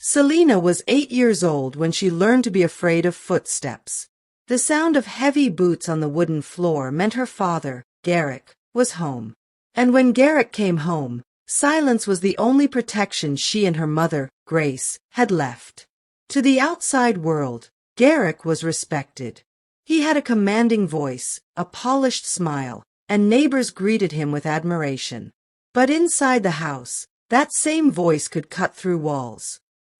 Selina was 8 years old when she learned to be afraid of footsteps. The sound of heavy boots on the wooden floor meant her father, Garrick, was home. And when Garrick came home, silence was the only protection she and her mother, Grace, had left. To the outside world, Garrick was respected. He had a commanding voice, a polished smile, and neighbors greeted him with admiration. But inside the house, that same voice could cut through walls.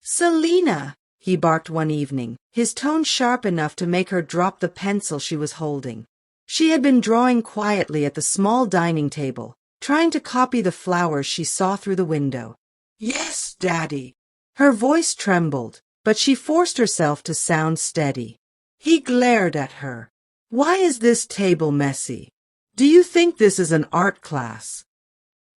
"Selina!" he barked one evening, his tone sharp enough to make her drop the pencil she was holding. She had been drawing quietly at the small dining table, trying to copy the flowers she saw through the window. "Yes, Daddy." Her voice trembled, but she forced herself to sound steady. He glared at her. "Why is this table messy? Do you think this is an art class?"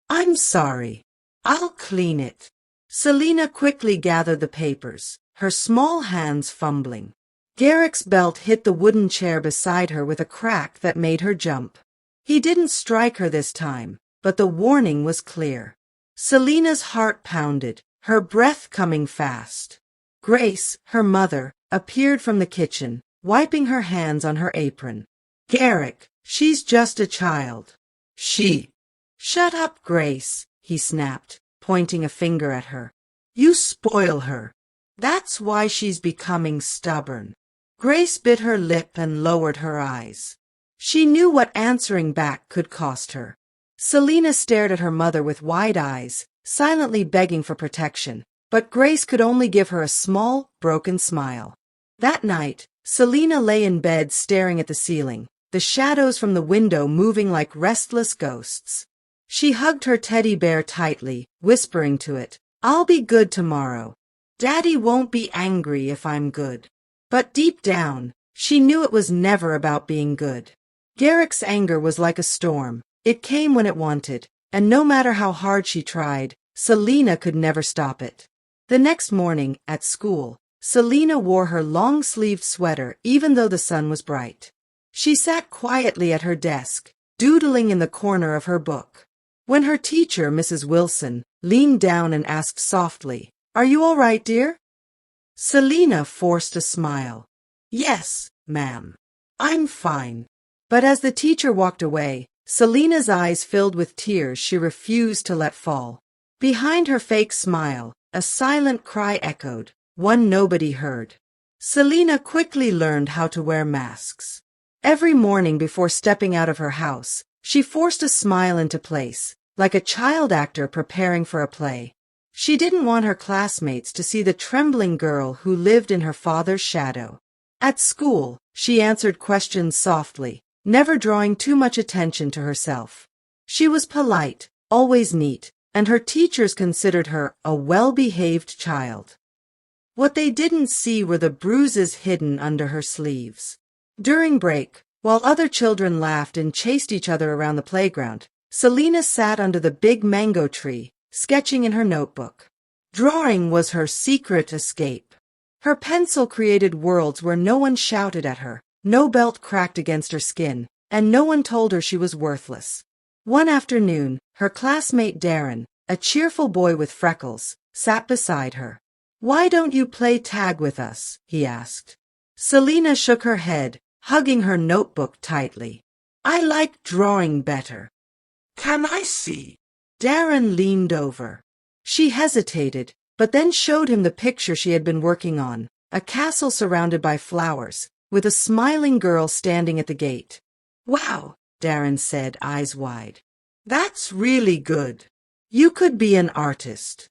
"I'm sorry. I'll clean it." Selina quickly gathered the papers, her small hands fumbling. Garrick's belt hit the wooden chair beside her with a crack that made her jump. He didn't strike her this time, but the warning was clear. Selina's heart pounded, her breath coming fast. Grace, her mother, appeared from the kitchen, wiping her hands on her apron. "Garrick, she's just a child." "She." "Shut up, Grace," he snapped, pointing a finger at her. "You spoil her. That's why she's becoming stubborn." Grace bit her lip and lowered her eyes. She knew what answering back could cost her. Selina stared at her mother with wide eyes, silently begging for protection, but Grace could only give her a small, broken smile. That night, Selina lay in bed staring at the ceiling, the shadows from the window moving like restless ghosts. She hugged her teddy bear tightly, whispering to it, "I'll be good tomorrow. Daddy won't be angry if I'm good." But deep down, she knew it was never about being good. Garrick's anger was like a storm. It came when it wanted, and no matter how hard she tried, Selina could never stop it. The next morning, at school, Selina wore her long-sleeved sweater even though the sun was bright. She sat quietly at her desk, doodling in the corner of her book. When her teacher, Mrs. Wilson, leaned down and asked softly, "Are you all right, dear?" Selina forced a smile. "Yes, ma'am. I'm fine." But as the teacher walked away, Selina's eyes filled with tears she refused to let fall. Behind her fake smile, a silent cry echoed, one nobody heard. Selina quickly learned how to wear masks. Every morning before stepping out of her house, she forced a smile into place, like a child actor preparing for a play. She didn't want her classmates to see the trembling girl who lived in her father's shadow. At school, she answered questions softly, never drawing too much attention to herself. She was polite, always neat, and her teachers considered her a well-behaved child. What they didn't see were the bruises hidden under her sleeves. During break, while other children laughed and chased each other around the playground, Selina sat under the big mango tree, sketching in her notebook. Drawing was her secret escape. Her pencil created worlds where no one shouted at her, no belt cracked against her skin, and no one told her she was worthless. One afternoon, her classmate Darren, a cheerful boy with freckles, sat beside her. "Why don't you play tag with us?" he asked. Selina shook her head, hugging her notebook tightly. "I like drawing better." "Can I see?" Darren leaned over. She hesitated, but then showed him the picture she had been working on, a castle surrounded by flowers, with a smiling girl standing at the gate. "Wow," Darren said, eyes wide. "That's really good. You could be an artist."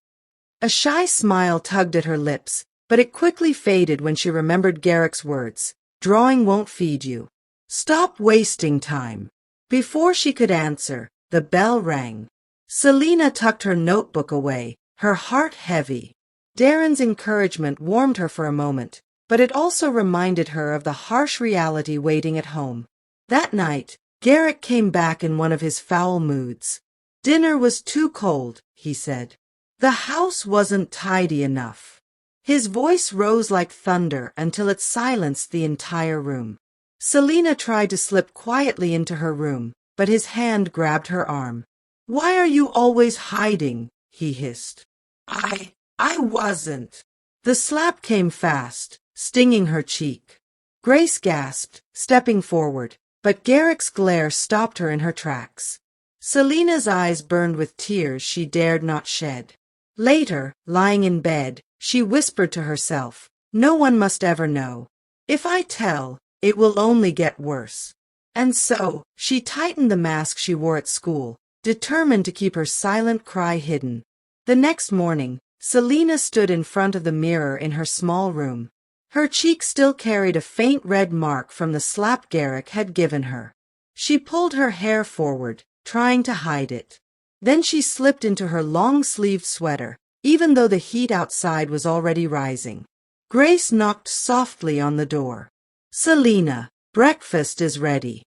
A shy smile tugged at her lips, but it quickly faded when she remembered Garrick's words, "Drawing won't feed you. Stop wasting time." Before she could answer, the bell rang. Selina tucked her notebook away, her heart heavy. Darren's encouragement warmed her for a moment, but it also reminded her of the harsh reality waiting at home. That night, Garrick came back in one of his foul moods. "Dinner was too cold," he said. "The house wasn't tidy enough." His voice rose like thunder until it silenced the entire room. Selina tried to slip quietly into her room, but his hand grabbed her arm. "Why are you always hiding?" he hissed. I wasn't." The slap came fast, stinging her cheek. Grace gasped, stepping forward, but Garrick's glare stopped her in her tracks. Selina's eyes burned with tears she dared not shed. Later, lying in bed, she whispered to herself, "No one must ever know. If I tell, it will only get worse." And so, she tightened the mask she wore at school, determined to keep her silent cry hidden. The next morning, Selina stood in front of the mirror in her small room. Her cheek still carried a faint red mark from the slap Garrick had given her. She pulled her hair forward, trying to hide it. Then she slipped into her long-sleeved sweater, even though the heat outside was already rising. Grace knocked softly on the door. "Selina, breakfast is ready."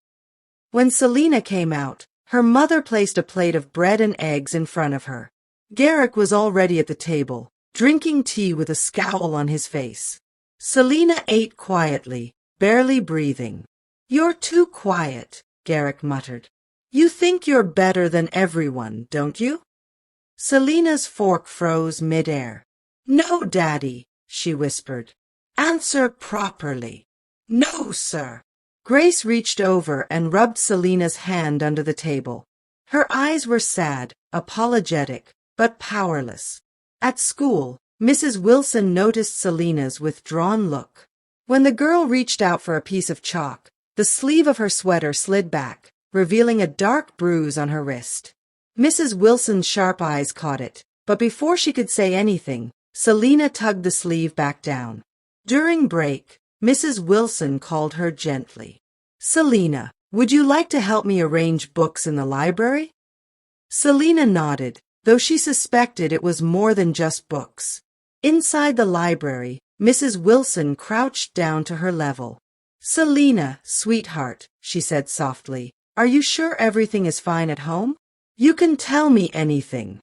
When Selina came out, her mother placed a plate of bread and eggs in front of her. Garrick was already at the table, drinking tea with a scowl on his face. Selina ate quietly, barely breathing. "You're too quiet," Garrick muttered. "You think you're better than everyone, don't you?" Selina's fork froze mid-air. "No, Daddy," she whispered. "Answer properly." "No, sir." Grace reached over and rubbed Selina's hand under the table. Her eyes were sad, apologetic, but powerless. At school, Mrs. Wilson noticed Selina's withdrawn look. When the girl reached out for a piece of chalk, the sleeve of her sweater slid back, revealing a dark bruise on her wrist. Mrs. Wilson's sharp eyes caught it, but before she could say anything, Selina tugged the sleeve back down. During break, Mrs. Wilson called her gently. "Selina, would you like to help me arrange books in the library?" Selina nodded, though she suspected it was more than just books. Inside the library, Mrs. Wilson crouched down to her level. "Selina, sweetheart," she said softly, "are you sure everything is fine at home? You can tell me anything."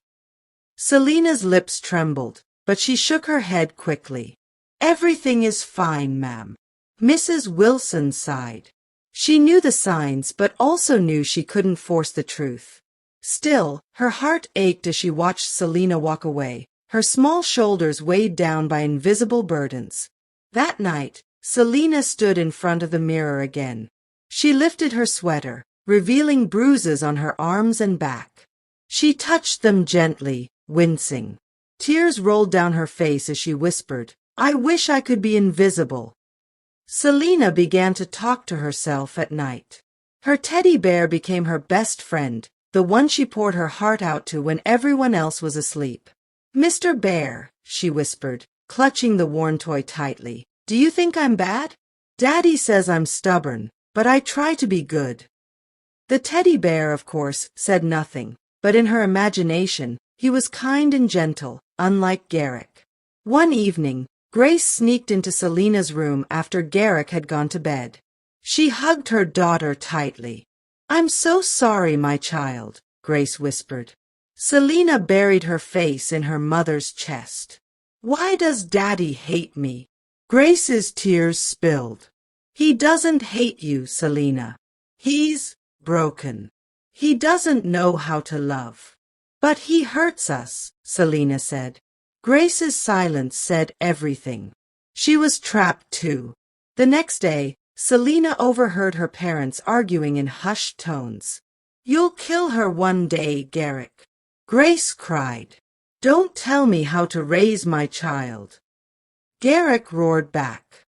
Selina's lips trembled, but she shook her head quickly. "Everything is fine, ma'am." Mrs. Wilson sighed. She knew the signs, but also knew she couldn't force the truth. Still, her heart ached as she watched Selina walk away, her small shoulders weighed down by invisible burdens. That night, Selina stood in front of the mirror again. She lifted her sweater, revealing bruises on her arms and back. She touched them gently, wincing. Tears rolled down her face as she whispered, "I wish I could be invisible." Selina began to talk to herself at night. Her teddy bear became her best friend, the one she poured her heart out to when everyone else was asleep. "Mr. Bear," she whispered, clutching the worn toy tightly, "do you think I'm bad? Daddy says I'm stubborn, but I try to be good." The teddy bear, of course, said nothing, but in her imagination, he was kind and gentle, unlike Garrick. One evening, Grace sneaked into Selina's room after Garrick had gone to bed. She hugged her daughter tightly. "I'm so sorry, my child," Grace whispered. Selina buried her face in her mother's chest. "Why does Daddy hate me?" Grace's tears spilled. "He doesn't hate you, Selina. He's broken. He doesn't know how to love." "But he hurts us," Selina said. Grace's silence said everything. She was trapped too. The next day, Selina overheard her parents arguing in hushed tones. "You'll kill her one day, Garrick." Grace cried. "Don't tell me how to raise my child." Garrick roared back.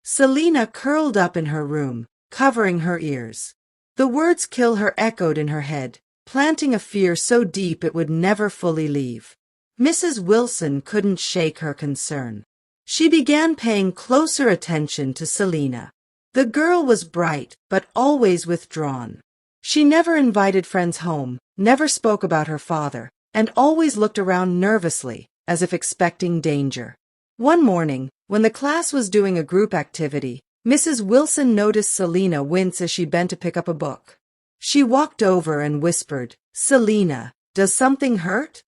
Selina curled up in her room, covering her ears. The words "kill her" echoed in her head, planting a fear so deep it would never fully leave. Mrs. Wilson couldn't shake her concern. She began paying closer attention to Selina. The girl was bright, but always withdrawn. She never invited friends home, never spoke about her father, and always looked around nervously, as if expecting danger. One morning, when the class was doing a group activity, Mrs. Wilson noticed Selina wince as she bent to pick up a book. She walked over and whispered, "Selina, does something hurt?"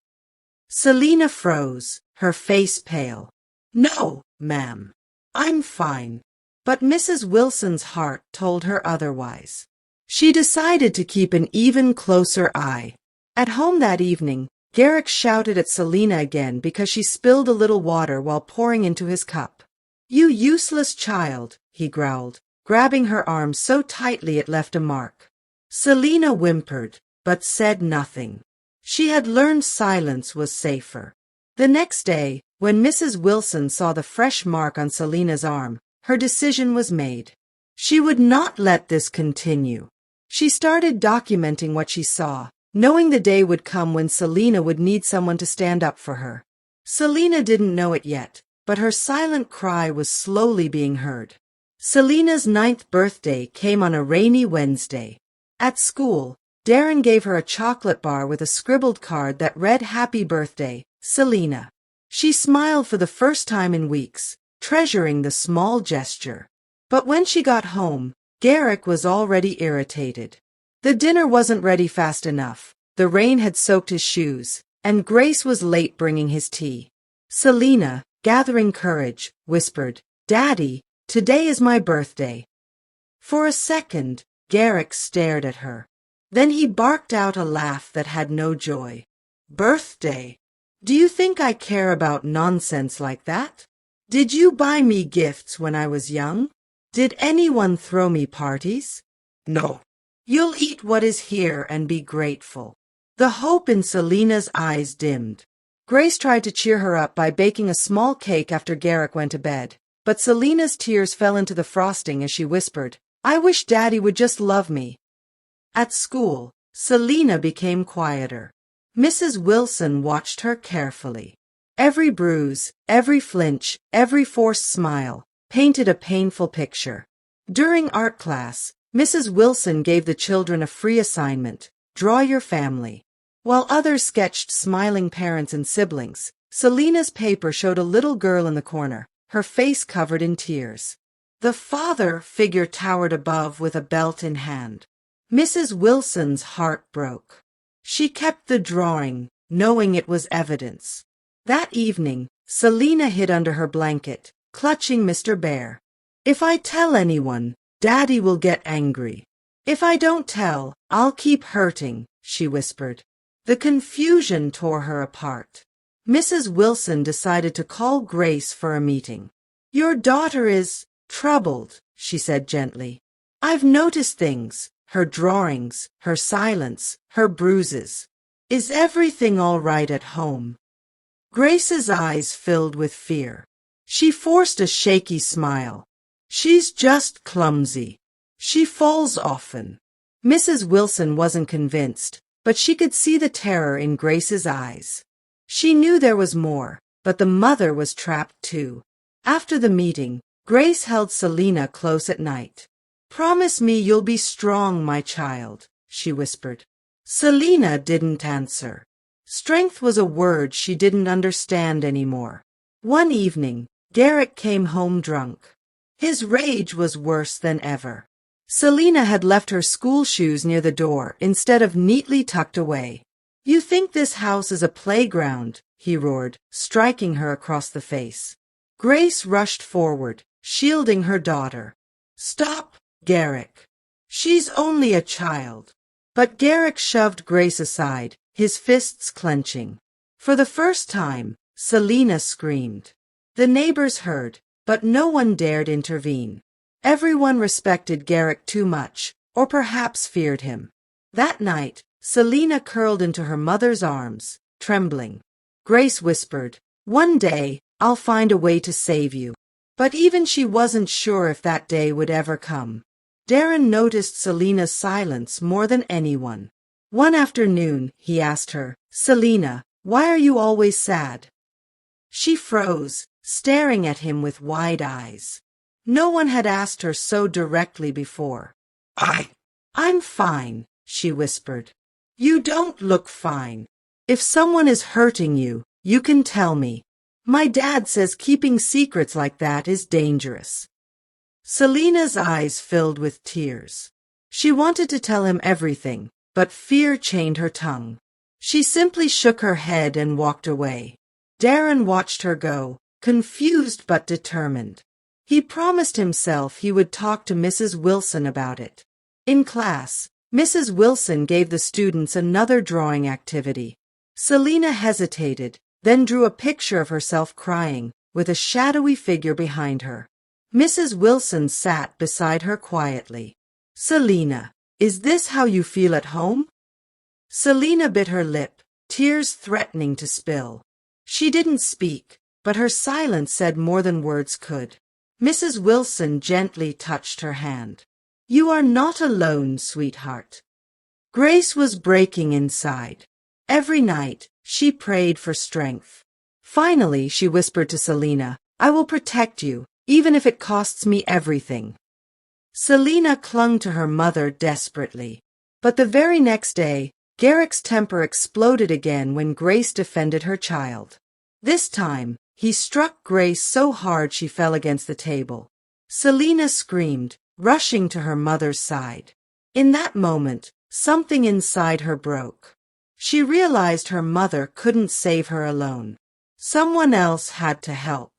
Selina froze, her face pale. "No, ma'am. I'm fine." But Mrs. Wilson's heart told her otherwise. She decided to keep an even closer eye. At home that evening, Garrick shouted at Selina again because she spilled a little water while pouring into his cup. "You useless child," he growled, grabbing her arm so tightly it left a mark. Selina whimpered, but said nothing. She had learned silence was safer. The next day, when Mrs. Wilson saw the fresh mark on Selina's arm, her decision was made. She would not let this continue. She started documenting what she saw, knowing the day would come when Selina would need someone to stand up for her. Selina didn't know it yet, but her silent cry was slowly being heard. Selina's 9th birthday came on a rainy Wednesday. At school, Darren gave her a chocolate bar with a scribbled card that read "Happy Birthday, Selina." She smiled for the first time in weeks, treasuring the small gesture. But when she got home, Garrick was already irritated. The dinner wasn't ready fast enough, the rain had soaked his shoes, and Grace was late bringing his tea. Selina, gathering courage, whispered, "Daddy, today is my birthday." For a second, Garrick stared at her. Then he barked out a laugh that had no joy. "Birthday? Do you think I care about nonsense like that? Did you buy me gifts when I was young? Did anyone throw me parties? No. You'll eat what is here and be grateful." The hope in Selina's eyes dimmed. Grace tried to cheer her up by baking a small cake after Garrick went to bed, but Selina's tears fell into the frosting as she whispered, "I wish Daddy would just love me." At school, Selina became quieter. Mrs. Wilson watched her carefully. Every bruise, every flinch, every forced smile painted a painful picture. During art class, Mrs. Wilson gave the children a free assignment: draw your family. While others sketched smiling parents and siblings, Selina's paper showed a little girl in the corner, her face covered in tears. The father figure towered above with a belt in hand. Mrs. Wilson's heart broke. She kept the drawing, knowing it was evidence. That evening, Selina hid under her blanket, clutching Mr. Bear. "If I tell anyone, Daddy will get angry. If I don't tell, I'll keep hurting," she whispered. The confusion tore her apart. Mrs. Wilson decided to call Grace for a meeting. "Your daughter is troubled," she said gently. "I've noticed things, her drawings, her silence, her bruises. Is everything all right at home?" Grace's eyes filled with fear. She forced a shaky smile. "She's just clumsy. She falls often." Mrs. Wilson wasn't convinced, but she could see the terror in Grace's eyes. She knew there was more, but the mother was trapped too. After the meeting, Grace held Selina close at night. "Promise me you'll be strong, my child," she whispered. Selina didn't answer. Strength was a word she didn't understand anymore. One evening, Garrick came home drunk. His rage was worse than ever. Selina had left her school shoes near the door instead of neatly tucked away. "You think this house is a playground," he roared, striking her across the face. Grace rushed forward, shielding her daughter. "Stop, Garrick. She's only a child." But Garrick shoved Grace aside, his fists clenching. For the first time, Selina screamed. The neighbors heard, but no one dared intervene. Everyone respected Garrick too much, or perhaps feared him. That night, Selina curled into her mother's arms, trembling. Grace whispered, "One day, I'll find a way to save you." But even she wasn't sure if that day would ever come. Darren noticed Selina's silence more than anyone. One afternoon, he asked her, "Selina, why are you always sad?" She froze, staring at him with wide eyes. No one had asked her so directly before. I'm fine," she whispered. "You don't look fine. If someone is hurting you, you can tell me. My dad says keeping secrets like that is dangerous." Selina's eyes filled with tears. She wanted to tell him everything, but fear chained her tongue. She simply shook her head and walked away. Darren watched her go, confused but determined. He promised himself he would talk to Mrs. Wilson about it. In class, Mrs. Wilson gave the students another drawing activity. Selina hesitated, then drew a picture of herself crying, with a shadowy figure behind her. Mrs. Wilson sat beside her quietly. "Selina, is this how you feel at home?" Selina bit her lip, tears threatening to spill. She didn't speak, but her silence said more than words could. Mrs. Wilson gently touched her hand. "You are not alone, sweetheart." Grace was breaking inside. Every night, she prayed for strength. Finally, she whispered to Selina, "I will protect you, even if it costs me everything." Selina clung to her mother desperately. But the very next day, Garrick's temper exploded again when Grace defended her child. This time, he struck Grace so hard she fell against the table. Selina screamed, rushing to her mother's side. In that moment, something inside her broke. She realized her mother couldn't save her alone. Someone else had to help.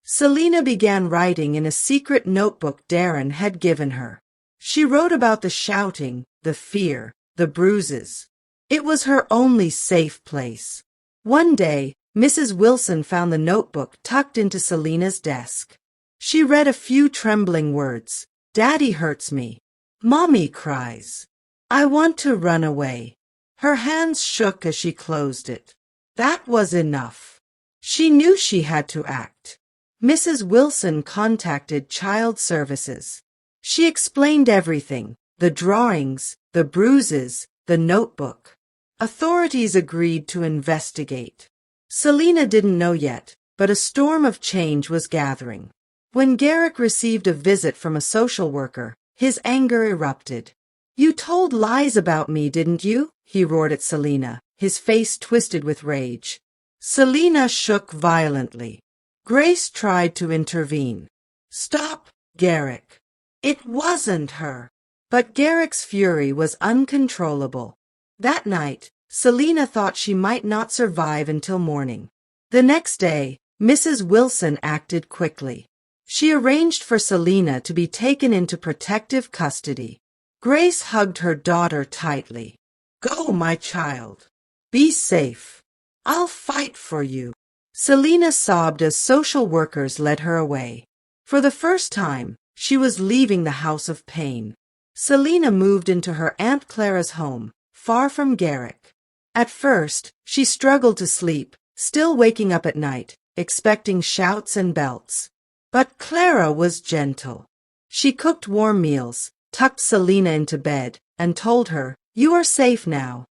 Selina began writing in a secret notebook Darren had given her. She wrote about the shouting, the fear, the bruises. It was her only safe place. One day, Mrs. Wilson found the notebook tucked into Selina's desk. She read a few trembling words. "Daddy hurts me. Mommy cries. I want to run away." Her hands shook as she closed it. That was enough. She knew she had to act. Mrs. Wilson contacted Child Services. She explained everything, the drawings, the bruises, the notebook. Authorities agreed to investigate. Selina didn't know yet, but a storm of change was gathering. When Garrick received a visit from a social worker, his anger erupted. "You told lies about me, didn't you?" he roared at Selina, his face twisted with rage. Selina shook violently. Grace tried to intervene. "Stop, Garrick. It wasn't her." But Garrick's fury was uncontrollable. That night, Selina thought she might not survive until morning. The next day, Mrs. Wilson acted quickly. She arranged for Selina to be taken into protective custody. Grace hugged her daughter tightly. "Go, my child. Be safe. I'll fight for you." Selina sobbed as social workers led her away. For the first time, she was leaving the house of pain. Selina moved into her Aunt Clara's home, far from Garrick. At first, she struggled to sleep, still waking up at night, expecting shouts and belts. But Clara was gentle. She cooked warm meals, tucked Selina into bed, and told her, "You are safe now."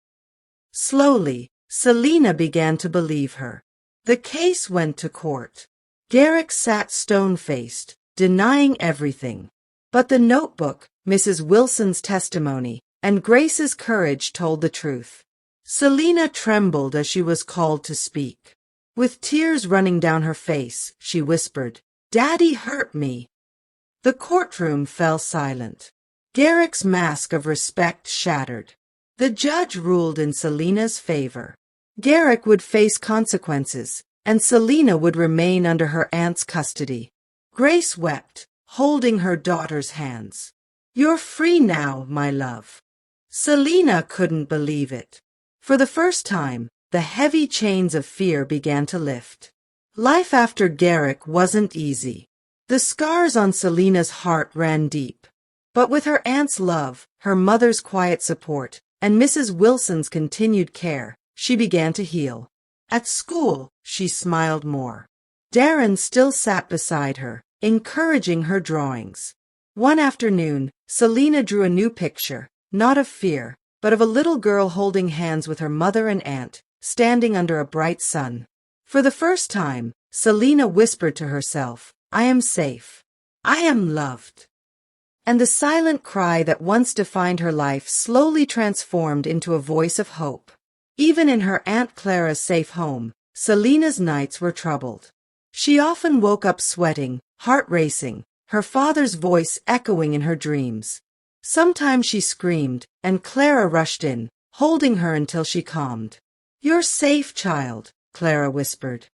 Slowly, Selina began to believe her. The case went to court. Garrick sat stone-faced, denying everything. But the notebook, Mrs. Wilson's testimony, and Grace's courage told the truth. Selina trembled as she was called to speak. With tears running down her face, she whispered, "Daddy hurt me." The courtroom fell silent. Garrick's mask of respect shattered. The judge ruled in Selina's favor. Garrick would face consequences, and Selina would remain under her aunt's custody. Grace wept, holding her daughter's hands. "You're free now, my love." Selina couldn't believe it. For the first time, the heavy chains of fear began to lift. Life after Garrick wasn't easy. The scars on Selina's heart ran deep. But with her aunt's love, her mother's quiet support, and Mrs. Wilson's continued care, she began to heal. At school, she smiled more. Darren still sat beside her, encouraging her drawings. One afternoon, Selina drew a new picture, not of fear, but of a little girl holding hands with her mother and aunt, standing under a bright sun. For the first time, Selina whispered to herself, "I am safe. I am loved." And the silent cry that once defined her life slowly transformed into a voice of hope. Even in her Aunt Clara's safe home, Selina's nights were troubled. She often woke up sweating, heart racing, her father's voice echoing in her dreams. Sometimes she screamed, and Clara rushed in, holding her until she calmed. "You're safe, child," Clara whispered.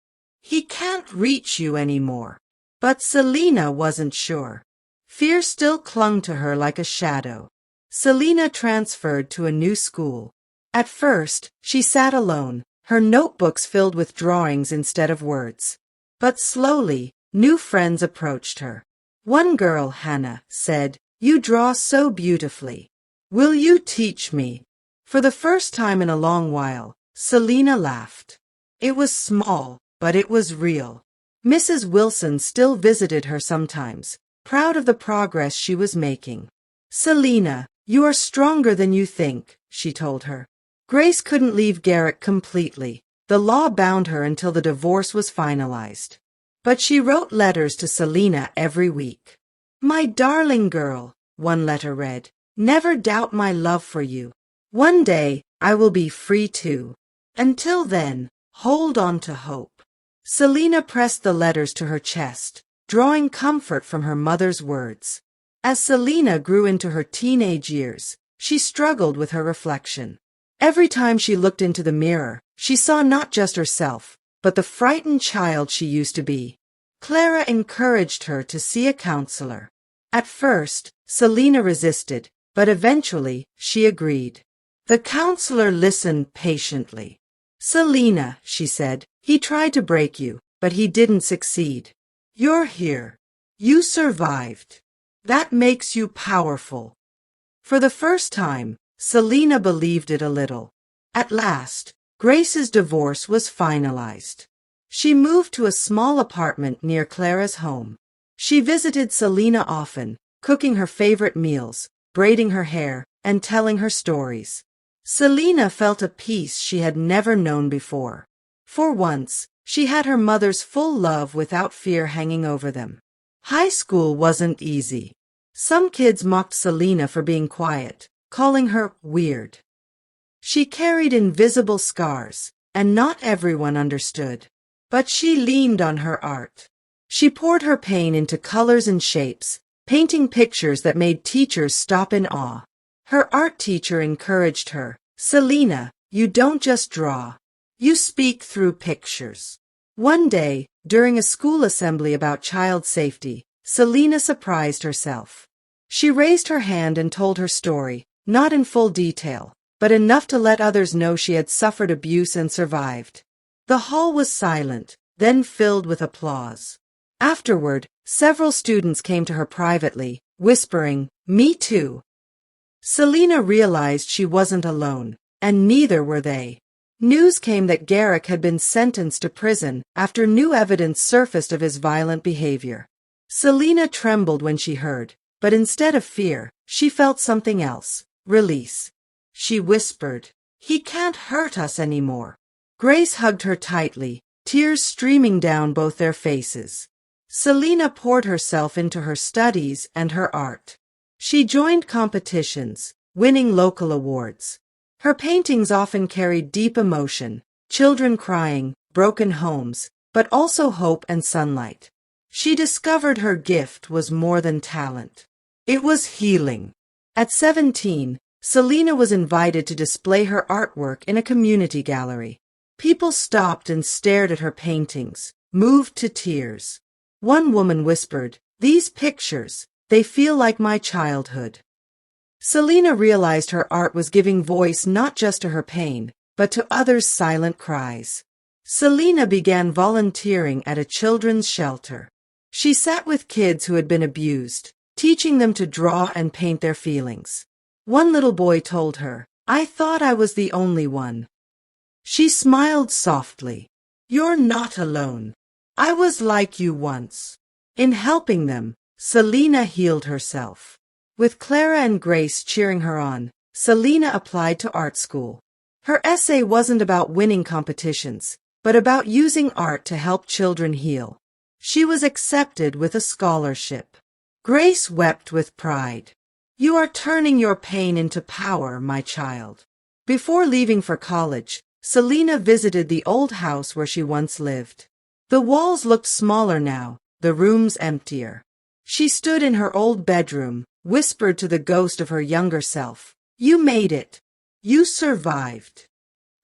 "He can't reach you anymore." But Selina wasn't sure. Fear still clung to her like a shadow. Selina transferred to a new school. At first, she sat alone, her notebooks filled with drawings instead of words. But slowly, new friends approached her. One girl, Hannah, said, "You draw so beautifully. Will you teach me?" For the first time in a long while, Selina laughed. It was small, but it was real. Mrs. Wilson still visited her sometimes, proud of the progress she was making. "Selina, you are stronger than you think," she told her. Grace couldn't leave Garrick completely. The law bound her until the divorce was finalized. But she wrote letters to Selina every week. "My darling girl," one letter read, "never doubt my love for you. One day, I will be free too. Until then, hold on to hope." Selina pressed the letters to her chest, drawing comfort from her mother's words. As Selina grew into her teenage years, she struggled with her reflection. Every time she looked into the mirror, she saw not just herself, but the frightened child she used to be. Clara encouraged her to see a counselor. At first, Selina resisted, but eventually she agreed. The counselor listened patiently. "Selina," she said, "he tried to break you, but he didn't succeed. You're here. You survived. That makes you powerful." For the first time, Selina believed it a little. At last, Grace's divorce was finalized. She moved to a small apartment near Clara's home. She visited Selina often, cooking her favorite meals, braiding her hair, and telling her stories. Selina felt a peace she had never known before. For once, she had her mother's full love without fear hanging over them. High school wasn't easy. Some kids mocked Selina for being quiet, calling her weird. She carried invisible scars, and not everyone understood. But she leaned on her art. She poured her pain into colors and shapes, painting pictures that made teachers stop in awe. Her art teacher encouraged her, "Selina, you don't just draw. You speak through pictures." One day, during a school assembly about child safety, Selina surprised herself. She raised her hand and told her story, not in full detail, but enough to let others know she had suffered abuse and survived. The hall was silent, then filled with applause. Afterward, several students came to her privately, whispering, "Me too." Selina realized she wasn't alone, and neither were they. News came that Garrick had been sentenced to prison after new evidence surfaced of his violent behavior. Selina trembled when she heard, but instead of fear, she felt something else, release. She whispered, "He can't hurt us anymore." Grace hugged her tightly, tears streaming down both their faces. Selina poured herself into her studies and her art. She joined competitions, winning local awards. Her paintings often carried deep emotion, children crying, broken homes, but also hope and sunlight. She discovered her gift was more than talent. It was healing. At 17, Selina was invited to display her artwork in a community gallery. People stopped and stared at her paintings, moved to tears. One woman whispered, "These pictures, they feel like my childhood." Selina realized her art was giving voice not just to her pain, but to others' silent cries. Selina began volunteering at a children's shelter. She sat with kids who had been abused, teaching them to draw and paint their feelings. One little boy told her, "I thought I was the only one." She smiled softly. "You're not alone. I was like you once." In helping them, Selina healed herself. With Clara and Grace cheering her on, Selina applied to art school. Her essay wasn't about winning competitions, but about using art to help children heal. She was accepted with a scholarship. Grace wept with pride. "You are turning your pain into power, my child." Before leaving for college, Selina visited the old house where she once lived. The walls looked smaller now, the rooms emptier. She stood in her old bedroom, whispered to the ghost of her younger self, "You made it. You survived."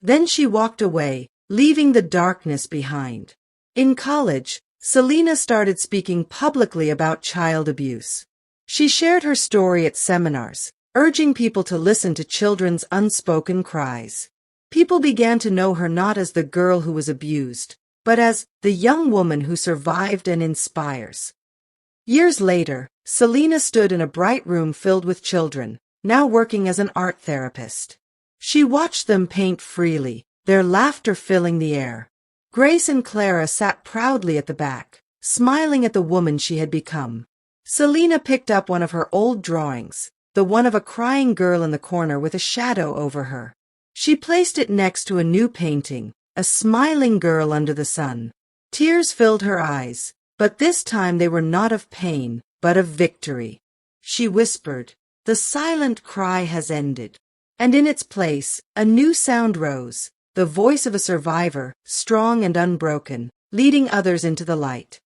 Then she walked away, leaving the darkness behind. In college, Selina started speaking publicly about child abuse. She shared her story at seminars, urging people to listen to children's unspoken cries. People began to know her not as the girl who was abused, but as the young woman who survived and inspires. Years later, Selena stood in a bright room filled with children, now working as an art therapist. She watched them paint freely, their laughter filling the air. Grace and Clara sat proudly at the back, smiling at the woman she had become. Selena picked up one of her old drawings, the one of a crying girl in the corner with a shadow over her. She placed it next to a new painting, a smiling girl under the sun. Tears filled her eyes, but this time they were not of pain, but of victory. She whispered, "The silent cry has ended." And in its place, a new sound rose, the voice of a survivor, strong and unbroken, leading others into the light.